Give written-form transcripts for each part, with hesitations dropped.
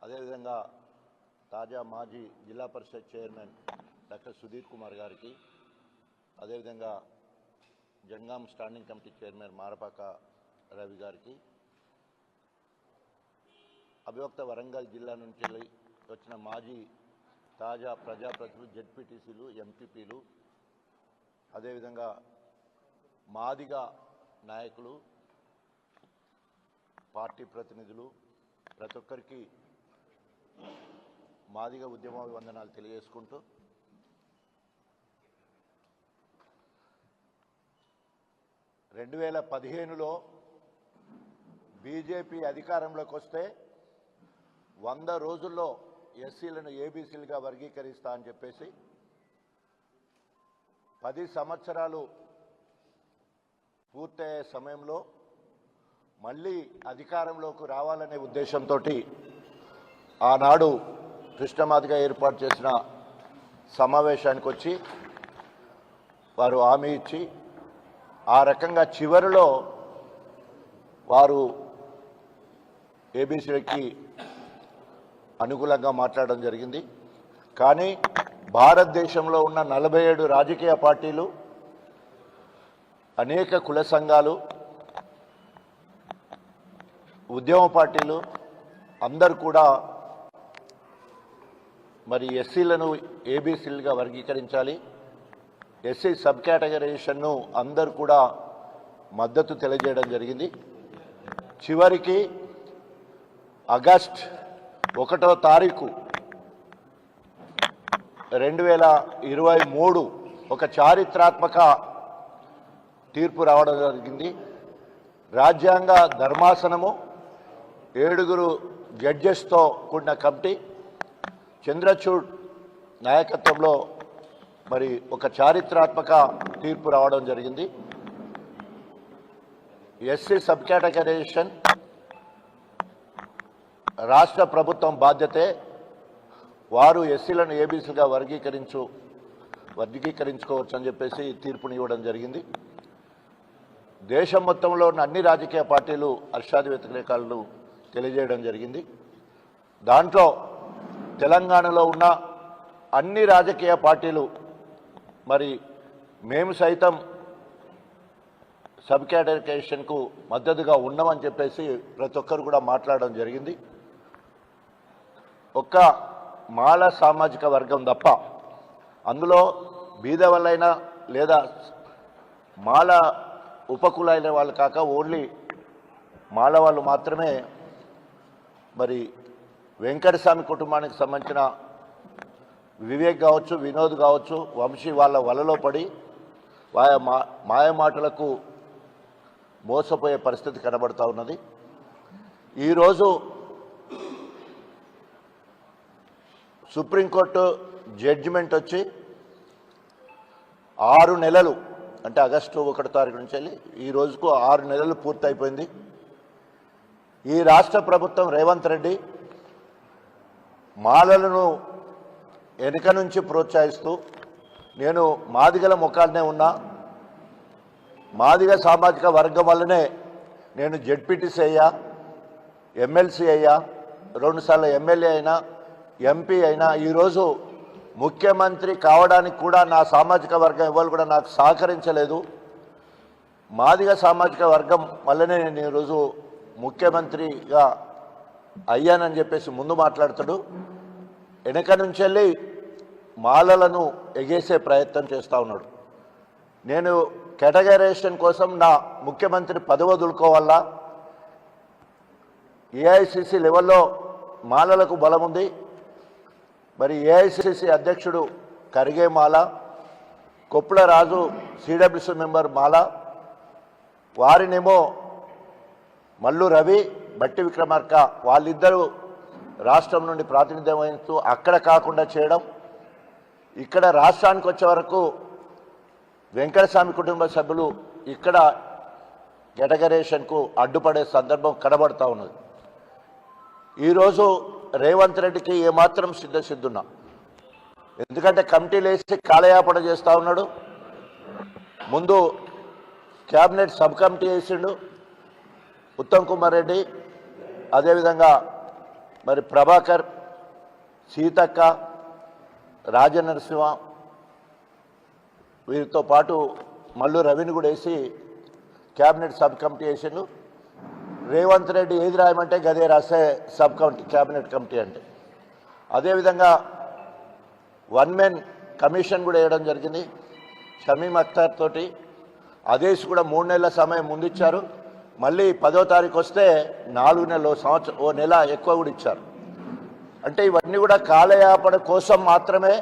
అదేవిధంగా తాజా మాజీ జిల్లా పరిషత్ చైర్మన్ డాక్టర్ సుధీర్ కుమార్ గారికి, అదేవిధంగా Jangaon standing committee chairman Marapaka Ravi గారికి, అవిభక్త వరంగల్ జిల్లా నుంచి వచ్చిన మాజీ తాజా ప్రజాప్రతినిధులు, జెడ్పీటీసీలు, ఎంపీపీలు, అదేవిధంగా మాదిగ నాయకులు, పార్టీ ప్రతినిధులు, ప్రతి ఒక్కరికి మాదిగ ఉద్యమాభివందనాలు తెలియజేసుకుంటూ రెండు 2015లో బీజేపీ అధికారంలోకి వస్తే 100 రోజుల్లో ఎస్సీలను ఏబీసీలుగా వర్గీకరిస్తా అని చెప్పేసి 10 సంవత్సరాలు పూర్తయ్యే సమయంలో మళ్ళీ అధికారంలోకి రావాలనే ఉద్దేశంతో ఆనాడు కృష్ణమాదిగా ఏర్పాటు చేసిన సమావేశానికి వచ్చి వారు హామీ ఇచ్చి ఆ రకంగా చివరిలో వారు ఏబీసీలకి అనుకూలంగా మాట్లాడడం జరిగింది. కానీ భారతదేశంలో ఉన్న 47 రాజకీయ పార్టీలు, అనేక కుల సంఘాలు, ఉద్యమ పార్టీలు అందరూ కూడా మరి ఎస్సీలను ఏబీసీలుగా వర్గీకరించాలి, ఎస్సీ సబ్ కేటగరైజేషన్ను అందరూ కూడా మద్దతు తెలియజేయడం జరిగింది. చివరికి ఆగస్ట్ 1వ తారీఖు 2023 ఒక చారిత్రాత్మక తీర్పు రావడం జరిగింది. రాజ్యాంగ ధర్మాసనము 7 జడ్జెస్తో కూడిన కమిటీ చంద్రచూడ్ నాయకత్వంలో మరి ఒక చారిత్రాత్మక తీర్పు రావడం జరిగింది. ఎస్సీ సబ్ కేటగరైజేషన్ రాష్ట్ర ప్రభుత్వం బాధ్యతే, వారు ఎస్సీలను ఏబీసీగా వర్గీకరించుకోవచ్చు అని చెప్పేసి తీర్పుని ఇవ్వడం జరిగింది. దేశం మొత్తంలో ఉన్న అన్ని రాజకీయ పార్టీలు హర్షాది వ్యతిరేకాలను తెలియజేయడం జరిగింది. దాంట్లో తెలంగాణలో ఉన్న అన్ని రాజకీయ పార్టీలు మరి మేము సైతం సబ్ కేటగరైజేషన్కు మద్దతుగా ఉన్నామని చెప్పేసి ప్రతి ఒక్కరు కూడా మాట్లాడడం జరిగింది. ఒక్క మాల సామాజిక వర్గం తప్ప, అందులో బీద వాళ్ళైనా లేదా మాల ఉపకులైన వాళ్ళు కాక ఓన్లీ మాల వాళ్ళు మాత్రమే మరి వెంకటస్వామి కుటుంబానికి సంబంధించిన వివేక్ కావచ్చు, వినోద్ కావచ్చు, వంశీ వాళ్ళ వలలో పడి మాయమాటలకు మోసపోయే పరిస్థితి కనబడుతూ ఉన్నది. ఈరోజు సుప్రీంకోర్టు జడ్జిమెంట్ వచ్చి 6 నెలలు, అంటే ఆగస్టు 1వ తారీఖు నుంచి వెళ్ళి ఈ రోజుకు 6 నెలలు పూర్తయిపోయింది. ఈ రాష్ట్ర ప్రభుత్వం రేవంత్ రెడ్డి మాలలను వెనుక నుంచి ప్రోత్సహిస్తూ, నేను మాదిగల ముఖాన్నే ఉన్నా, మాదిగ సామాజిక వర్గం వల్లనే నేను జెడ్పీటీసీ అయ్యా, ఎమ్మెల్సీ అయ్యా, 2 సార్లు ఎమ్మెల్యే అయినా, ఎంపీ అయినా, ఈరోజు ముఖ్యమంత్రి కావడానికి కూడా నా సామాజిక వర్గం ఎవరు కూడా నాకు సహకరించలేదు, మాదిగ సామాజిక వర్గం వల్లనే నేను ఈరోజు ముఖ్యమంత్రిగా అయ్యానని చెప్పేసి ముందు మాట్లాడతాడు. వెనక నుంచి వెళ్ళి మాలలను ఎగేసే ప్రయత్నం చేస్తూ ఉన్నాడు. నేను కేటగరైజేషన్ కోసం నా ముఖ్యమంత్రి పదవి వదులుకోవాలా, ఏఐసిసి లెవెల్లో మాలలకు బలం ఉంది, మరి ఏఐసిసి అధ్యక్షుడు కరిగే మాల, కొప్పుల రాజు సిడబ్ల్యూసి మెంబర్ మాల, వారినేమో మల్లు రవి, బట్టి విక్రమార్క వాళ్ళిద్దరూ రాష్ట్రం నుండి ప్రాతినిధ్యం వహిస్తూ అక్కడ కాకుండా చేయడం, ఇక్కడ రాష్ట్రానికి వచ్చే వరకు వెంకటస్వామి కుటుంబ సభ్యులు ఇక్కడ కేటగరైజేషన్కు అడ్డుపడే సందర్భం కనబడుతూ ఉన్నది. ఈరోజు రేవంత్ రెడ్డికి ఏమాత్రం సిద్ధున్నా, ఎందుకంటే కమిటీలు వేసి కాలయాపన చేస్తూ ఉన్నాడు. ముందు క్యాబినెట్ సబ్ కమిటీ వేసిండు, ఉత్తమ్ కుమార్ రెడ్డి, అదేవిధంగా మరి ప్రభాకర్, సీతక్క, రాజనరసింహ వీరితో పాటు మల్లు రవిని కూడా వేసి క్యాబినెట్ సబ్ కమిటీ వేసిండు. రేవంత్ రెడ్డి ఏది రాయమంటే గదే రాసే సబ్ కమిటీ, క్యాబినెట్ కమిటీ అంటే. అదేవిధంగా వన్ మెన్ కమిషన్ కూడా వేయడం జరిగింది షమీమ్ అఖ్తర్ తోటి. ఆదేశ్ కూడా 3 నెలల సమయం ముందిచ్చారు. మళ్ళీ 10వ తారీఖు వస్తే 4 నెలలు, సంవత్సరం, ఓ నెల ఎక్కువ కూడా ఇచ్చారు. అంటే ఇవన్నీ కూడా కాలయాపన కోసం మాత్రమే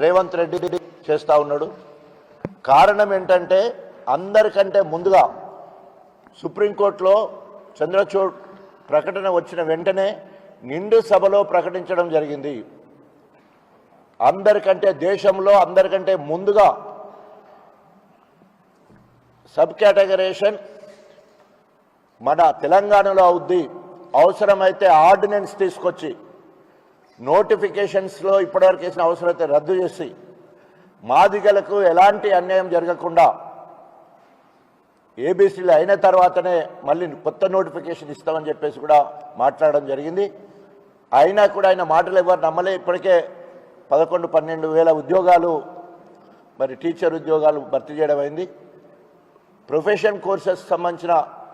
రేవంత్ రెడ్డి చేస్తూ ఉన్నాడు. కారణం ఏంటంటే అందరికంటే ముందుగా సుప్రీంకోర్టులో చంద్రచూడ్ ప్రకటన వచ్చిన వెంటనే నిండు సభలో ప్రకటించడం జరిగింది. అందరికంటే దేశంలో అందరికంటే ముందుగా సబ్ కేటగరేషన్ మన తెలంగాణలో అవుద్ది. అవసరమైతే ఆర్డినెన్స్ తీసుకొచ్చి నోటిఫికేషన్స్లో ఇప్పటివరకు వేసిన అవసరమైతే రద్దు చేసి మాదిగలకు ఎలాంటి అన్యాయం జరగకుండా ఏబీసీలు అయిన తర్వాతనే మళ్ళీ కొత్త నోటిఫికేషన్ ఇస్తామని చెప్పేసి కూడా మాట్లాడడం జరిగింది. అయినా కూడా ఆయన మాటలు ఎవరు నమ్మలే. ఇప్పటికే 11-12 వేల ఉద్యోగాలు మరి టీచర్ ఉద్యోగాలు భర్తీ చేయడం అయింది. ప్రొఫెషన్ కోర్సెస్ సంబంధించిన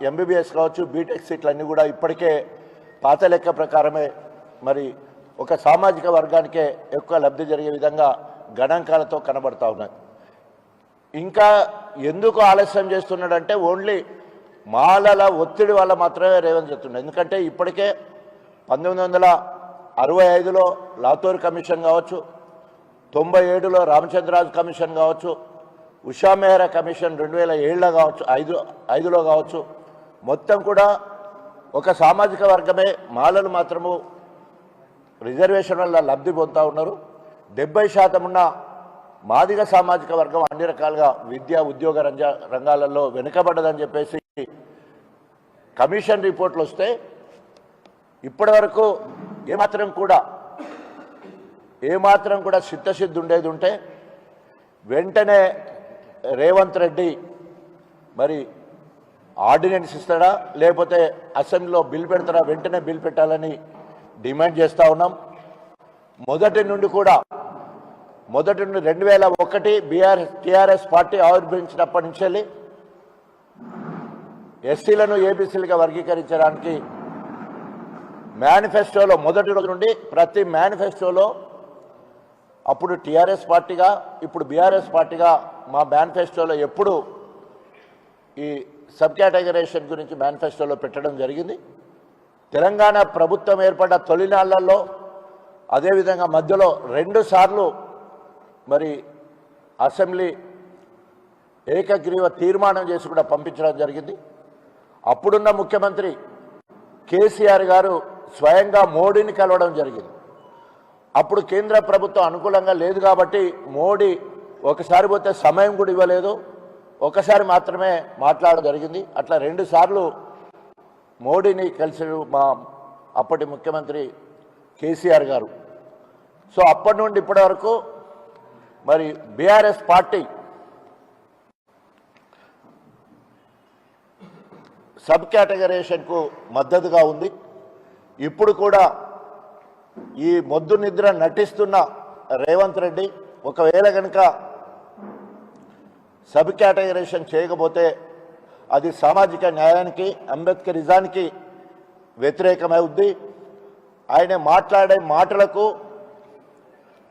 ఎంబీబీఎస్ కావచ్చు, బీటెక్ సీట్లు అన్నీ కూడా ఇప్పటికే పాత లెక్క ప్రకారమే మరి ఒక సామాజిక వర్గానికే ఎక్కువ లబ్ధి జరిగే విధంగా గణాంకాలతో కనబడతా ఉన్నాయి. ఇంకా ఎందుకు ఆలస్యం చేస్తున్నాడంటే ఓన్లీ మాలల ఒత్తిడి వల్ల మాత్రమే రేవంత్ చెప్తున్నాడు. ఎందుకంటే ఇప్పటికే 1965లో లాతూర్ కమిషన్ కావచ్చు, 97లో రామచంద్రరాజు కమిషన్ కావచ్చు, ఉషా మెహ్రా కమిషన్ 2007లో కావచ్చు, 5లో కావచ్చు, మొత్తం కూడా ఒక సామాజిక వర్గమే మాలలు మాత్రము రిజర్వేషన్ వల్ల లబ్ధి పొందుతూ ఉన్నారు. 70% ఉన్న మాదిగ సామాజిక వర్గం అన్ని రకాలుగా విద్యా ఉద్యోగ రంగాలలో వెనుకబడ్డదని చెప్పేసి కమిషన్ రిపోర్ట్లు వస్తే ఇప్పటి వరకు ఏమాత్రం కూడా చిత్తశుద్ధి ఉండేది ఉంటే వెంటనే రేవంత్ రెడ్డి మరి ఆర్డినెన్స్ ఇస్తాడా లేకపోతే అసెంబ్లీలో బిల్ పెడతారా, వెంటనే బిల్ పెట్టాలని డిమాండ్ చేస్తూ ఉన్నాం. మొదటి నుండి 2001 టీఆర్ఎస్ పార్టీ ఆవిర్భవించినప్పటి నుంచి వెళ్ళి ఎస్సీలను ఏబీసీలుగా వర్గీకరించడానికి మేనిఫెస్టోలో మొదటి రోజు నుండి ప్రతి మేనిఫెస్టోలో అప్పుడు టీఆర్ఎస్ పార్టీగా ఇప్పుడు బీఆర్ఎస్ పార్టీగా మా మేనిఫెస్టోలో ఎప్పుడు ఈ సబ్ కేటగరైజేషన్ గురించి మేనిఫెస్టోలో పెట్టడం జరిగింది. తెలంగాణ ప్రభుత్వం ఏర్పడ్డ తొలినాళ్లలో అదేవిధంగా మధ్యలో 2 సార్లు మరి అసెంబ్లీ ఏకగ్రీవ తీర్మానం చేసి కూడా పంపించడం జరిగింది. అప్పుడున్న ముఖ్యమంత్రి కేసీఆర్ గారు స్వయంగా మోడీని కలవడం జరిగింది. అప్పుడు కేంద్ర ప్రభుత్వం అనుకూలంగా లేదు కాబట్టి మోడీ ఒకసారి పోతే సమయం కూడా ఇవ్వలేదు, ఒకసారి మాత్రమే మాట్లాడడం జరిగింది. అట్లా 2 సార్లు మోడీని కలిసారు మా అప్పటి ముఖ్యమంత్రి కేసీఆర్ గారు. సో అప్పటి నుండి ఇప్పటి వరకు మరి బీఆర్ఎస్ పార్టీ సబ్ కేటగరైజేషన్కు మద్దతుగా ఉంది. ఇప్పుడు కూడా ఈ మొద్దు నిద్ర నటిస్తున్న రేవంత్ రెడ్డి ఒకవేళ కనుక సబ్ కేటగరైజేషన్ చేయకపోతే అది సామాజిక న్యాయానికి, అంబేద్కరిజానికి వ్యతిరేకమవుద్ది. ఆయన మాట్లాడే మాటలకు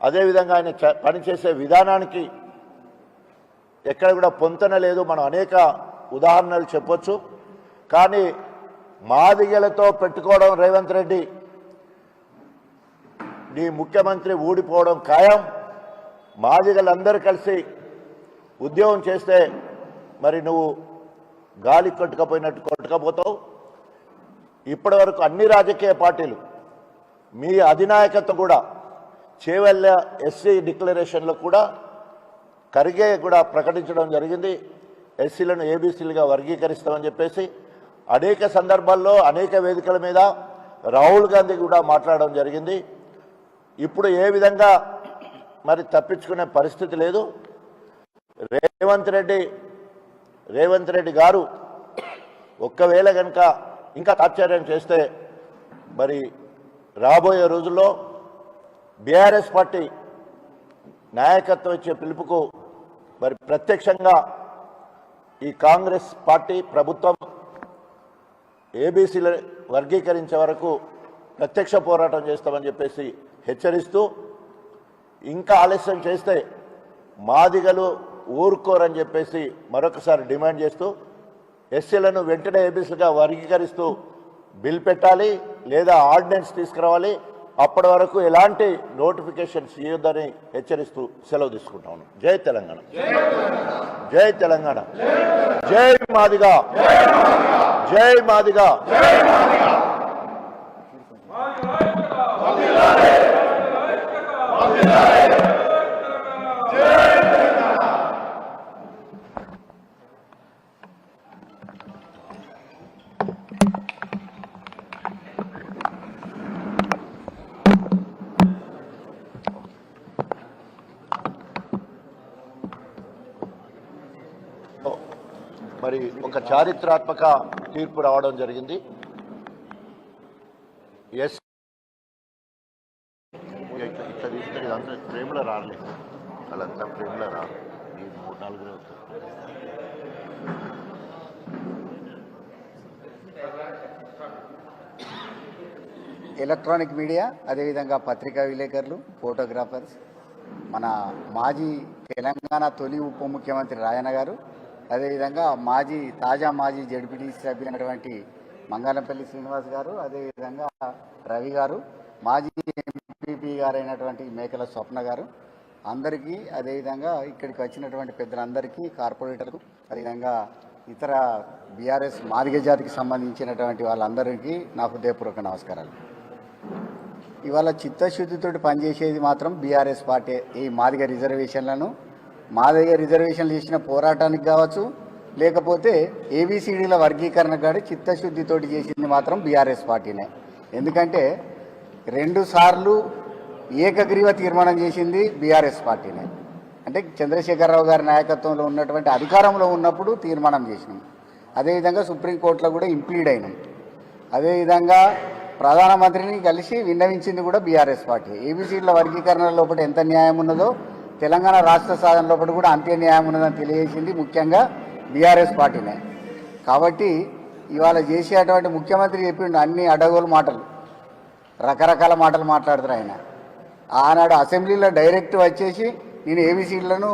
అదేవిధంగా ఆయన పనిచేసే విధానానికి ఎక్కడ కూడా పొంతన లేదు. మనం అనేక ఉదాహరణలు చెప్పొచ్చు. కానీ మాదిగలతో పెట్టుకోవడం రేవంత్ రెడ్డి, నీ ముఖ్యమంత్రి ఊడిపోవడం ఖాయం. మాదిగలందరూ కలిసి ఉద్యోగం చేస్తే మరి నువ్వు గాలి కొట్టుకపోతావు. ఇప్పటి వరకు అన్ని రాజకీయ పార్టీలు మీ అధినాయకత్వం కూడా చేవెళ్ళ ఎస్సీ డిక్లరేషన్లో కూడా ఖర్గే కూడా ప్రకటించడం జరిగింది. ఎస్సీలను ఏబీసీలుగా వర్గీకరిస్తామని చెప్పేసి అనేక సందర్భాల్లో అనేక వేదికల మీద రాహుల్ గాంధీ కూడా మాట్లాడడం జరిగింది. ఇప్పుడు ఏ విధంగా మరి తప్పించుకునే పరిస్థితి లేదు. రేవంత్ రెడ్డి గారు ఒక్కవేళ కనుక ఇంకా తాత్పర్యం చేస్తే మరి రాబోయే రోజుల్లో బీఆర్ఎస్ పార్టీ నాయకత్వం ఇచ్చే పిలుపుకు మరి ప్రత్యక్షంగా ఈ కాంగ్రెస్ పార్టీ ప్రభుత్వం ఏబీసీలు వర్గీకరించే వరకు ప్రత్యక్ష పోరాటం చేస్తామని చెప్పేసి హెచ్చరిస్తూ, ఇంకా ఆలస్యం చేస్తే మాదిగలు ఊరుకోరని చెప్పేసి మరొకసారి డిమాండ్ చేస్తూ ఎస్సీలను వెంటనే ఏబీసీగా వర్గీకరిస్తూ బిల్ పెట్టాలి లేదా ఆర్డినెన్స్ తీసుకురావాలి. అప్పటి వరకు ఎలాంటి నోటిఫికేషన్స్ ఇవ్వద్దని హెచ్చరిస్తూ సెలవు తీసుకుంటాను. జై తెలంగాణ, జై తెలంగాణ, జై మాదిగా, జై మాదిగా. మరి ఒక చారిత్రాత్మక తీర్పు రావడం జరిగింది. ఎస్ ఇట్లా తీసుకుని అంతా ప్రేమలో రాలేదు, వాళ్ళంతా ప్రేమలో రాదు. ఈ 3-4 ఎలక్ట్రానిక్ మీడియా, అదేవిధంగా పత్రికా విలేకరులు, ఫోటోగ్రాఫర్స్, మన మాజీ తెలంగాణ తొలి ఉప ముఖ్యమంత్రి రాయన్న గారు, అదేవిధంగా తాజా మాజీ జడ్పీటీసీ సభ్యులైనటువంటి మంగళంపల్లి శ్రీనివాస్ గారు, అదేవిధంగా రవి గారు, మాజీ ఎంపీపీ గారైనటువంటి మేకల స్వప్న గారు, అందరికీ, అదేవిధంగా ఇక్కడికి వచ్చినటువంటి పెద్దలందరికీ, కార్పొరేటర్లకు, అదేవిధంగా ఇతర బీఆర్ఎస్ మాదిగ జాతికి సంబంధించినటువంటి వాళ్ళందరికీ నా హృదయపూర్వక నమస్కారాలు. ఇవాళ చిత్తశుద్ధితో పనిచేసేది మాత్రం బీఆర్ఎస్ పార్టీ. ఈ మాదిగ రిజర్వేషన్లను, మాదిగ రిజర్వేషన్లు చేసిన పోరాటానికి కావచ్చు, లేకపోతే ఏబిసిడీల వర్గీకరణ కాడి చిత్తశుద్ధితోటి చేసింది మాత్రం బీఆర్ఎస్ పార్టీనే. ఎందుకంటే 2 సార్లు ఏకగ్రీవ తీర్మానం చేసింది బీఆర్ఎస్ పార్టీనే. అంటే చంద్రశేఖరరావు గారి నాయకత్వంలో ఉన్నటువంటి అధికారంలో ఉన్నప్పుడు తీర్మానం చేసినాం. అదేవిధంగా సుప్రీంకోర్టులో కూడా ఇంప్లీడ్ అయినాం. అదేవిధంగా ప్రధానమంత్రిని కలిసి విన్నవించింది కూడా బీఆర్ఎస్ పార్టీ. ఏబిసిడీల వర్గీకరణ లోపల ఎంత న్యాయం ఉన్నదో తెలంగాణ రాష్ట్ర సాధన లోపల కూడా అంతే న్యాయం ఉన్నదని తెలియజేసింది ముఖ్యంగా బీఆర్ఎస్ పార్టీనే. కాబట్టి ఇవాళ చేసేటువంటి ముఖ్యమంత్రి చెప్పిండు అన్ని అడగోలు మాటలు, రకరకాల మాటలు మాట్లాడుతారు ఆయన. ఆనాడు అసెంబ్లీలో డైరెక్ట్ వచ్చేసి నేను ఏబిసిడీలను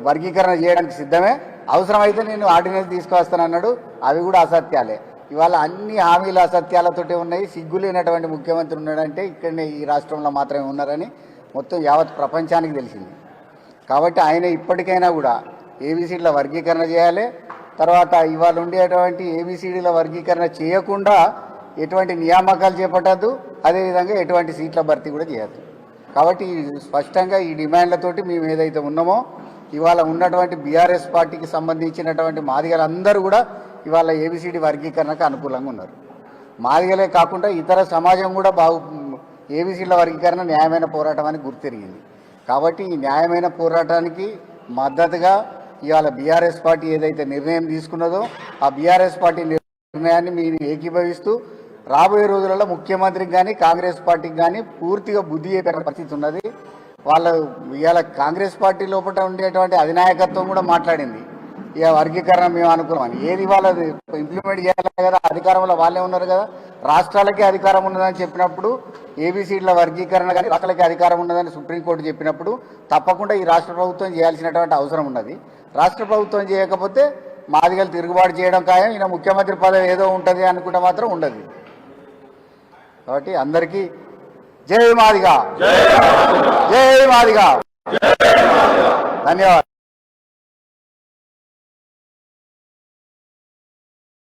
వర్గీకరణ చేయడానికి సిద్ధమే, అవసరమైతే నేను ఆర్డినెన్స్ తీసుకువస్తానన్నాడు. అవి కూడా అసత్యాలే. ఇవాళ అన్ని హామీలు అసత్యాలతోటే ఉన్నాయి. సిగ్గులేనటువంటి ముఖ్యమంత్రి ఉన్నాడంటే ఇక్కడనే ఈ రాష్ట్రంలో మాత్రమే ఉన్నారని మొత్తం యావత్ ప్రపంచానికి తెలిసింది. కాబట్టి ఆయన ఇప్పటికైనా కూడా ఏబిసిడీల వర్గీకరణ చేయాలి. తర్వాత ఇవాళ ఉండేటువంటి ఏబిసిడీల వర్గీకరణ చేయకుండా ఎటువంటి నియామకాలు చేపట్టద్దు, అదేవిధంగా ఎటువంటి సీట్ల భర్తీ కూడా చేయద్దు. కాబట్టి స్పష్టంగా ఈ డిమాండ్లతోటి మేము ఏదైతే ఉన్నామో ఇవాళ ఉన్నటువంటి బీఆర్ఎస్ పార్టీకి సంబంధించినటువంటి మాదిగలందరూ కూడా ఇవాళ ఏబిసిడి వర్గీకరణకు అనుకూలంగా ఉన్నారు. మాదిగలే కాకుండా ఇతర సమాజం కూడా ఏబిసిడీల వర్గీకరణ న్యాయమైన పోరాటం అని గుర్తిరిగింది. కాబట్టి ఈ న్యాయమైన పోరాటానికి మద్దతుగా ఇవాళ బీఆర్ఎస్ పార్టీ ఏదైతే నిర్ణయం తీసుకున్నదో ఆ బీఆర్ఎస్ పార్టీ నిర్ణయాన్ని మీరు ఏకీభవిస్తూ రాబోయే రోజులలో ముఖ్యమంత్రికి కానీ కాంగ్రెస్ పార్టీకి కానీ పూర్తిగా బుద్ధి చెప్పే పరిస్థితి ఉన్నది. వాళ్ళు ఇవాళ కాంగ్రెస్ పార్టీ లోపల ఉండేటువంటి అధినాయకత్వం కూడా మాట్లాడింది, ఇక వర్గీకరణ మేము అనుకున్నామని. ఏది వాళ్ళది ఇంప్లిమెంట్ చేయాలి కదా, అధికారంలో వాళ్ళే ఉన్నారు కదా. రాష్ట్రాలకే అధికారం ఉన్నదని చెప్పినప్పుడు, ఏబిసిడీల వర్గీకరణ కానీ రాష్ట్రాలకే అధికారం ఉన్నదని సుప్రీంకోర్టు చెప్పినప్పుడు తప్పకుండా ఈ రాష్ట్ర ప్రభుత్వం చేయాల్సినటువంటి అవసరం ఉన్నది. రాష్ట్ర ప్రభుత్వం చేయకపోతే మాదిగలు తిరుగుబాటు చేయడం ఖాయం, ఈయన ముఖ్యమంత్రి పదవి ఏదో ఉంటుంది అనుకుంటే మాత్రం ఉండదు. కాబట్టి అందరికీ జై మాదిగా, జై మాదిగా, ధన్యవాదాలు.